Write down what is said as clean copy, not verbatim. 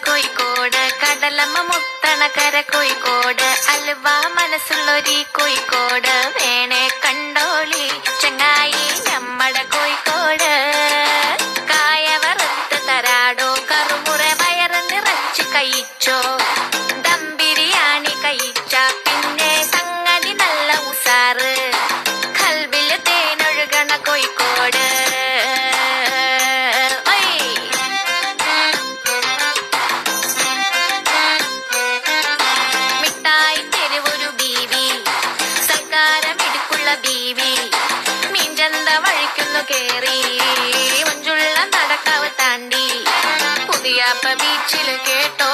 കോഴിക്കോട്, കടലമ്മ മുത്തണക്കര കോഴിക്കോട്, അലുവ മനസ്സുള്ളൊരി കോഴിക്കോട്, വേണേ കണ്ടോളി ചങ്ങായി നമ്മടെ കോഴിക്കോട്. കായ വറുത്ത് തരാടോ, കറുമുറ വയറ് നിറച്ച് കഴിച്ചോ, ദം ബിരിയാണി കഴിച്ച പിന്നെ സംഗതി നല്ല ഉസാറ്, കൽബില് തേനൊഴുകണ കോഴിക്കോട്. മിഠായി തെരുവൊരു ബീവി, സൽക്കാരമിടുക്കുള്ള ബീവി, മീൻചന്ത വഴിക്കുന്നു കേറി, മഞ്ചുള്ള നടക്കാവ് താണ്ടി, പുതിയാപ്പ ബീച്ചില് കേട്ടോ